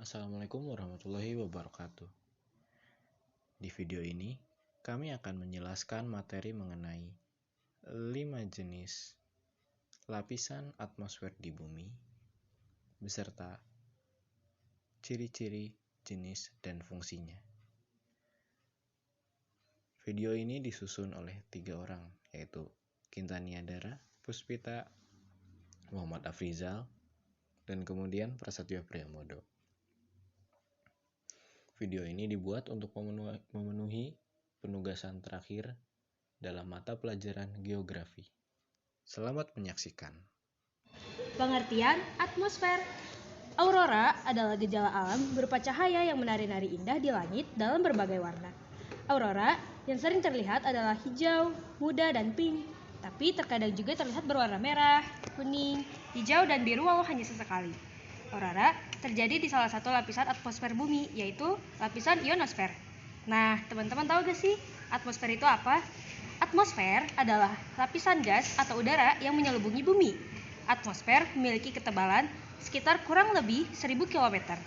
Assalamualaikum warahmatullahi wabarakatuh. Di video ini, kami akan menjelaskan materi mengenai 5 jenis lapisan atmosfer di bumi, beserta ciri-ciri, jenis, dan fungsinya. Video ini disusun oleh 3 orang, yaitu Kintania Dara, Puspita, Muhammad Afrizal, dan kemudian Prasetyo Priamodo. Video ini dibuat untuk memenuhi penugasan terakhir dalam mata pelajaran geografi. Selamat menyaksikan. Pengertian atmosfer. Aurora adalah gejala alam berupa cahaya yang menari-nari indah di langit dalam berbagai warna. Aurora yang sering terlihat adalah hijau, muda, dan pink, tapi terkadang juga terlihat berwarna merah, kuning, hijau, dan biru walau hanya sesekali. Aurora terjadi di salah satu lapisan atmosfer bumi, yaitu lapisan ionosfer. Nah, teman-teman tahu gak sih atmosfer itu apa? Atmosfer adalah lapisan gas atau udara yang menyelubungi bumi. Atmosfer memiliki ketebalan sekitar kurang lebih 1000 km.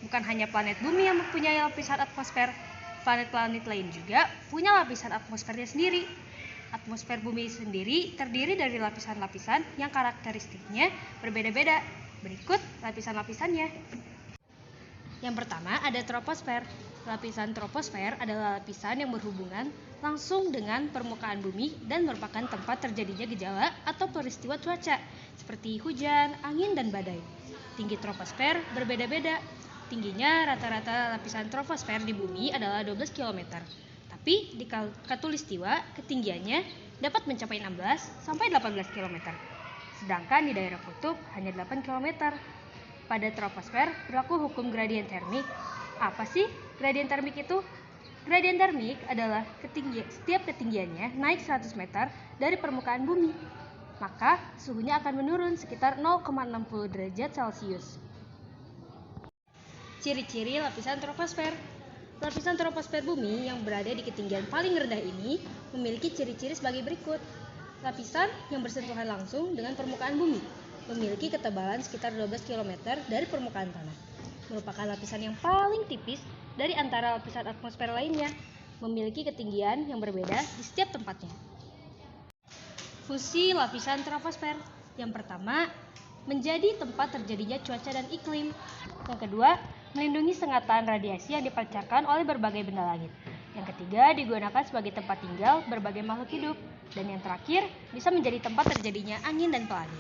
Bukan hanya planet bumi yang mempunyai lapisan atmosfer, planet-planet lain juga punya lapisan atmosfernya sendiri. Atmosfer bumi sendiri terdiri dari lapisan-lapisan yang karakteristiknya berbeda-beda. Berikut lapisan-lapisannya. Yang pertama ada troposfer. Lapisan troposfer adalah lapisan yang berhubungan langsung dengan permukaan bumi dan merupakan tempat terjadinya gejala atau peristiwa cuaca seperti hujan, angin, dan badai. Tinggi troposfer berbeda-beda. Tingginya rata-rata lapisan troposfer di bumi adalah 12 km. Tapi di khatulistiwa ketinggiannya dapat mencapai 16 sampai 18 km. Sedangkan di daerah kutub hanya 8 km. Pada troposfer berlaku hukum gradien termik. Apa sih gradien termik itu? Gradien termik adalah setiap ketinggiannya naik 100 meter dari permukaan bumi, maka suhunya akan menurun sekitar 0,60 derajat Celcius. Ciri-ciri lapisan troposfer. Lapisan troposfer bumi yang berada di ketinggian paling rendah ini memiliki ciri-ciri sebagai berikut. Lapisan yang bersentuhan langsung dengan permukaan bumi, memiliki ketebalan sekitar 12 km dari permukaan tanah. Merupakan lapisan yang paling tipis dari antara lapisan atmosfer lainnya, memiliki ketinggian yang berbeda di setiap tempatnya. Fungsi lapisan troposfer. Yang pertama, menjadi tempat terjadinya cuaca dan iklim. Yang kedua, melindungi sengatan radiasi yang dipancarkan oleh berbagai benda langit. Yang ketiga, digunakan sebagai tempat tinggal berbagai makhluk hidup. Dan yang terakhir, bisa menjadi tempat terjadinya angin dan pelangi.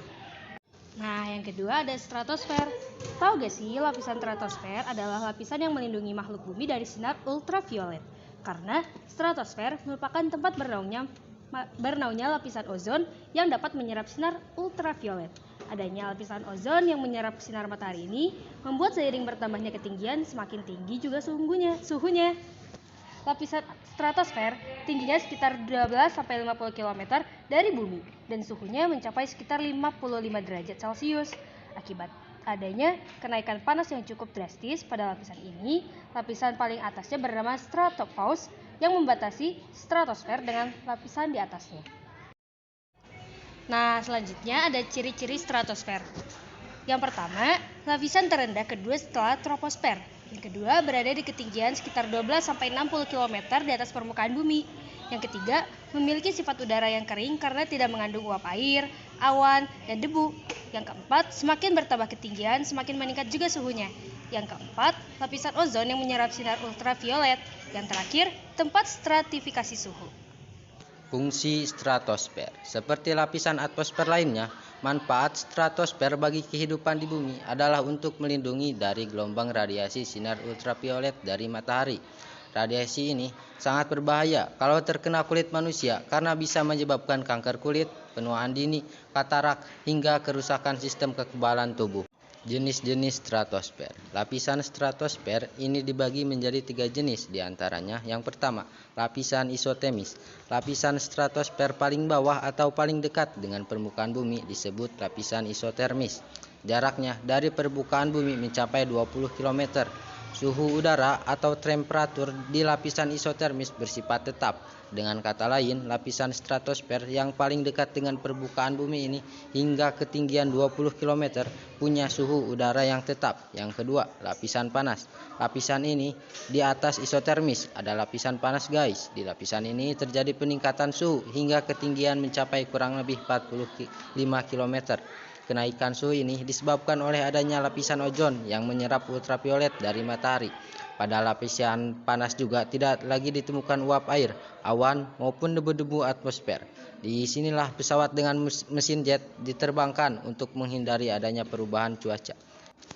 Nah, yang kedua ada stratosfer. Tahu gak sih lapisan stratosfer adalah lapisan yang melindungi makhluk bumi dari sinar ultraviolet. Karena stratosfer merupakan tempat bernaungnya lapisan ozon yang dapat menyerap sinar ultraviolet. Adanya lapisan ozon yang menyerap sinar matahari ini membuat seiring bertambahnya ketinggian semakin tinggi juga suhunya. Lapisan stratosfer tingginya sekitar 12-50 km dari bumi dan suhunya mencapai sekitar 55 derajat Celcius. Akibat adanya kenaikan panas yang cukup drastis pada lapisan ini, lapisan paling atasnya bernama stratopause yang membatasi stratosfer dengan lapisan di atasnya. Nah, selanjutnya ada ciri-ciri stratosfer. Yang pertama, lapisan terendah kedua setelah troposfer. Yang kedua, berada di ketinggian sekitar 12-60 km di atas permukaan bumi. Yang ketiga, memiliki sifat udara yang kering karena tidak mengandung uap air, awan, dan debu. Yang keempat, semakin bertambah ketinggian, semakin meningkat juga suhunya. Yang keempat, lapisan ozon yang menyerap sinar ultraviolet. Yang terakhir, tempat stratifikasi suhu. Fungsi stratosfer. Seperti lapisan atmosfer lainnya, manfaat stratosfer bagi kehidupan di bumi adalah untuk melindungi dari gelombang radiasi sinar ultraviolet dari matahari. Radiasi ini sangat berbahaya kalau terkena kulit manusia karena bisa menyebabkan kanker kulit, penuaan dini, katarak, hingga kerusakan sistem kekebalan tubuh. Jenis-jenis stratosfer. Lapisan stratosfer ini dibagi menjadi 3 jenis diantaranya. Yang pertama, lapisan isotermis. Lapisan stratosfer paling bawah atau paling dekat dengan permukaan bumi disebut lapisan isotermis. Jaraknya dari permukaan bumi mencapai 20 km. suhu udara atau temperatur di lapisan isotermis bersifat tetap. Dengan kata lain, lapisan stratosfer yang paling dekat dengan permukaan bumi ini hingga ketinggian 20 km punya suhu udara yang tetap. Yang kedua, lapisan panas. Lapisan ini di atas isotermis ada lapisan panas guys. Di lapisan ini terjadi peningkatan suhu hingga ketinggian mencapai kurang lebih 45 km. Kenaikan suhu ini disebabkan oleh adanya lapisan ozon yang menyerap ultraviolet dari matahari. Pada lapisan panas juga tidak lagi ditemukan uap air, awan, maupun debu-debu atmosfer. Di sinilah pesawat dengan mesin jet diterbangkan untuk menghindari adanya perubahan cuaca.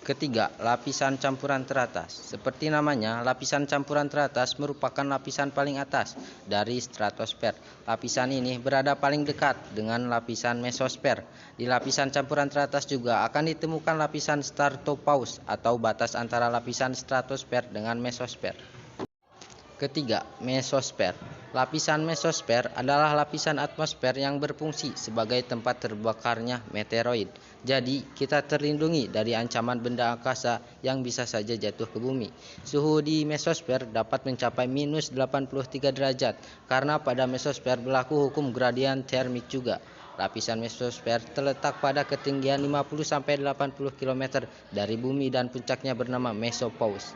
Ketiga, lapisan campuran teratas. Seperti namanya, lapisan campuran teratas merupakan lapisan paling atas dari stratosfer. Lapisan ini berada paling dekat dengan lapisan mesosfer. Di lapisan campuran teratas juga akan ditemukan lapisan stratopause atau batas antara lapisan stratosfer dengan mesosfer. Ketiga, mesosfer. Lapisan mesosfer adalah lapisan atmosfer yang berfungsi sebagai tempat terbakarnya meteoroid. Jadi, kita terlindungi dari ancaman benda angkasa yang bisa saja jatuh ke bumi. Suhu di mesosfer dapat mencapai minus 83 derajat karena pada mesosfer berlaku hukum gradien termik juga. Lapisan mesosfer terletak pada ketinggian 50-80 km dari bumi dan puncaknya bernama mesopause.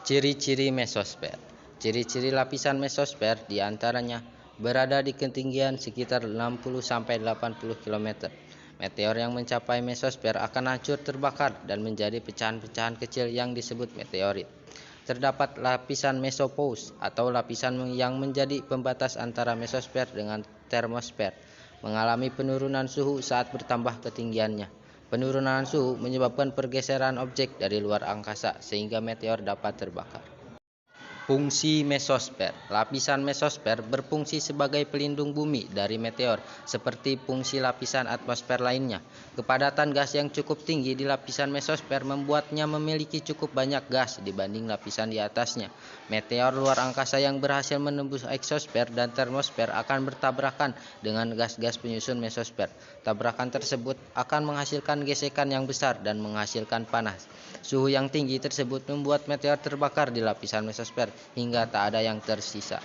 Ciri-ciri mesosfer. Ciri-ciri lapisan mesosfer diantaranya berada di ketinggian sekitar 60-80 km. Meteor yang mencapai mesosfer akan hancur terbakar dan menjadi pecahan-pecahan kecil yang disebut meteorit. Terdapat lapisan mesopause atau lapisan yang menjadi pembatas antara mesosfer dengan termosfer, mengalami penurunan suhu saat bertambah ketinggiannya. Penurunan suhu menyebabkan pergeseran objek dari luar angkasa sehingga meteor dapat terbakar. Fungsi mesosfer. Lapisan mesosfer berfungsi sebagai pelindung bumi dari meteor, seperti fungsi lapisan atmosfer lainnya. Kepadatan gas yang cukup tinggi di lapisan mesosfer membuatnya memiliki cukup banyak gas dibanding lapisan di atasnya. Meteor luar angkasa yang berhasil menembus eksosfer dan termosfer akan bertabrakan dengan gas-gas penyusun mesosfer. Tabrakan tersebut akan menghasilkan gesekan yang besar dan menghasilkan panas. Suhu yang tinggi tersebut membuat meteor terbakar di lapisan mesosfer hingga tak ada yang tersisa.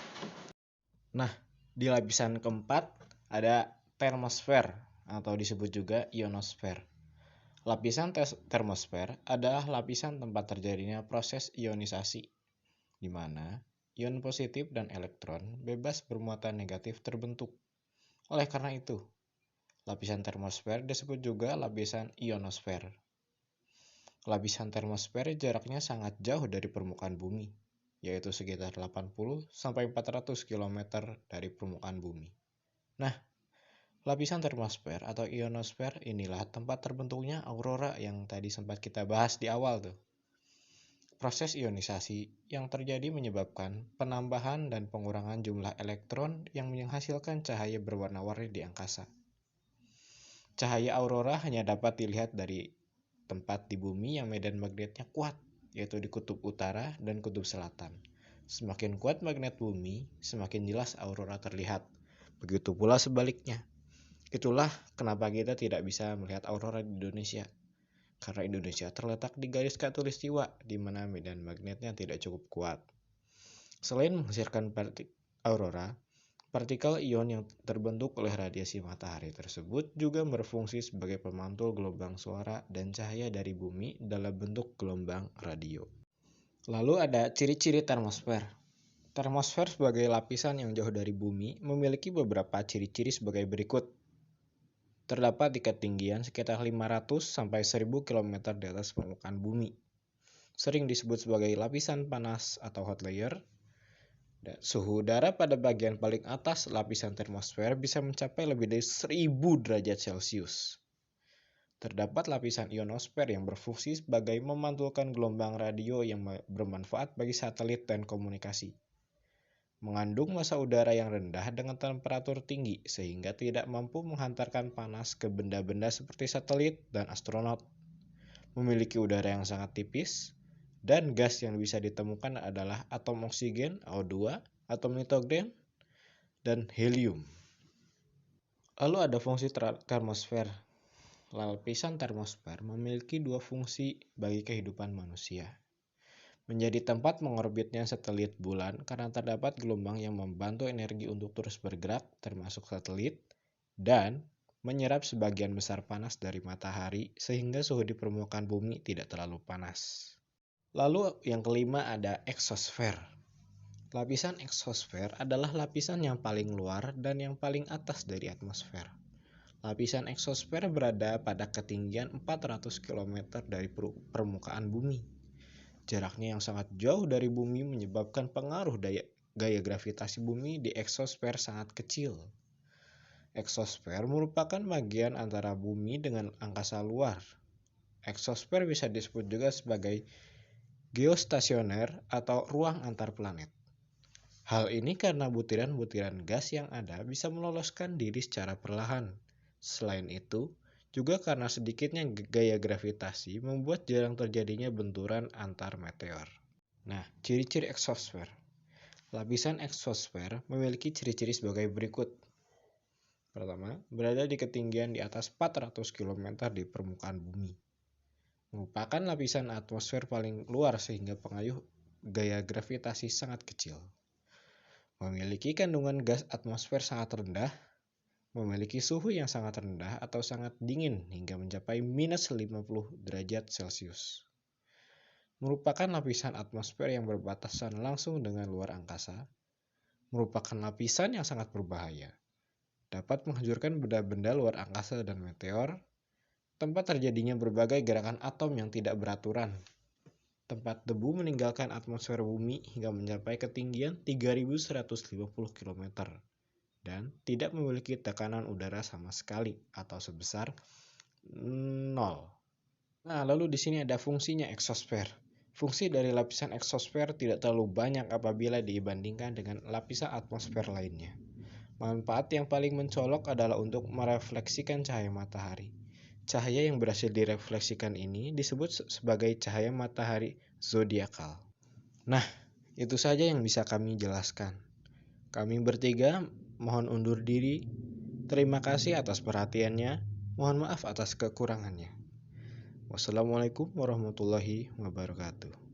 Nah, di lapisan keempat ada termosfer atau disebut juga ionosfer. Lapisan termosfer adalah lapisan tempat terjadinya proses ionisasi, di mana ion positif dan elektron bebas bermuatan negatif terbentuk. Oleh karena itu, lapisan termosfer disebut juga lapisan ionosfer. Lapisan termosfer jaraknya sangat jauh dari permukaan bumi, yaitu sekitar 80-400 km dari permukaan bumi. Nah, lapisan termosfer atau ionosfer inilah tempat terbentuknya aurora yang tadi sempat kita bahas di awal tuh. Proses ionisasi yang terjadi menyebabkan penambahan dan pengurangan jumlah elektron yang menghasilkan cahaya berwarna-warni di angkasa. Cahaya aurora hanya dapat dilihat dari tempat di bumi yang medan magnetnya kuat, yaitu di kutub utara dan kutub selatan. Semakin kuat magnet bumi, semakin jelas aurora terlihat. Begitu pula sebaliknya. Itulah kenapa kita tidak bisa melihat aurora di Indonesia. Karena Indonesia terletak di garis khatulistiwa, di mana medan magnetnya tidak cukup kuat. Selain menghasilkan aurora, partikel ion yang terbentuk oleh radiasi matahari tersebut juga berfungsi sebagai pemantul gelombang suara dan cahaya dari bumi dalam bentuk gelombang radio. Lalu ada ciri-ciri termosfer. Termosfer sebagai lapisan yang jauh dari bumi memiliki beberapa ciri-ciri sebagai berikut. Terdapat di ketinggian sekitar 500-1000 km di atas permukaan bumi. Sering disebut sebagai lapisan panas atau hot layer. Suhu udara pada bagian paling atas lapisan termosfer bisa mencapai lebih dari 1000 derajat Celcius. Terdapat lapisan ionosfer yang berfungsi sebagai memantulkan gelombang radio yang bermanfaat bagi satelit dan komunikasi. Mengandung massa udara yang rendah dengan temperatur tinggi sehingga tidak mampu menghantarkan panas ke benda-benda seperti satelit dan astronot. Memiliki udara yang sangat tipis. Dan gas yang bisa ditemukan adalah atom oksigen, O2, atom nitrogen, dan helium. Lalu ada fungsi termosfer. Lapisan termosfer memiliki dua fungsi bagi kehidupan manusia. menjadi tempat mengorbitnya satelit bulan karena terdapat gelombang yang membantu energi untuk terus bergerak termasuk satelit dan menyerap sebagian besar panas dari matahari sehingga suhu di permukaan bumi tidak terlalu panas. Lalu yang kelima ada eksosfer. Lapisan eksosfer adalah lapisan yang paling luar dan yang paling atas dari atmosfer. Lapisan eksosfer berada pada ketinggian 400 km dari permukaan bumi. Jaraknya yang sangat jauh dari bumi menyebabkan pengaruh gaya gravitasi bumi di eksosfer sangat kecil. Eksosfer merupakan bagian antara bumi dengan angkasa luar. Eksosfer bisa disebut juga sebagai geostasioner atau ruang antar planet. Hal ini karena butiran-butiran gas yang ada bisa meloloskan diri secara perlahan. Selain itu, juga karena sedikitnya gaya gravitasi membuat jarang terjadinya benturan antar meteor. Nah, ciri-ciri eksosfer. Lapisan eksosfer memiliki ciri-ciri sebagai berikut. Pertama, berada di ketinggian di atas 400 km di permukaan bumi. Merupakan lapisan atmosfer paling luar sehingga pengaruh gaya gravitasi sangat kecil. Memiliki kandungan gas atmosfer sangat rendah, memiliki suhu yang sangat rendah atau sangat dingin hingga mencapai minus 50 derajat Celcius. Merupakan lapisan atmosfer yang berbatasan langsung dengan luar angkasa. Merupakan lapisan yang sangat berbahaya. Dapat menghancurkan benda-benda luar angkasa dan meteor. Tempat terjadinya berbagai gerakan atom yang tidak beraturan. Tempat debu meninggalkan atmosfer bumi hingga mencapai ketinggian 3150 km. Dan tidak memiliki tekanan udara sama sekali atau sebesar 0. Nah, lalu di sini ada fungsinya eksosfer. Fungsi dari lapisan eksosfer tidak terlalu banyak apabila dibandingkan dengan lapisan atmosfer lainnya. Manfaat yang paling mencolok adalah untuk merefleksikan cahaya matahari. Cahaya yang berhasil direfleksikan ini disebut sebagai cahaya matahari zodiakal. Nah, itu saja yang bisa kami jelaskan. Kami bertiga mohon undur diri. Terima kasih atas perhatiannya. Mohon maaf atas kekurangannya. Wassalamualaikum warahmatullahi wabarakatuh.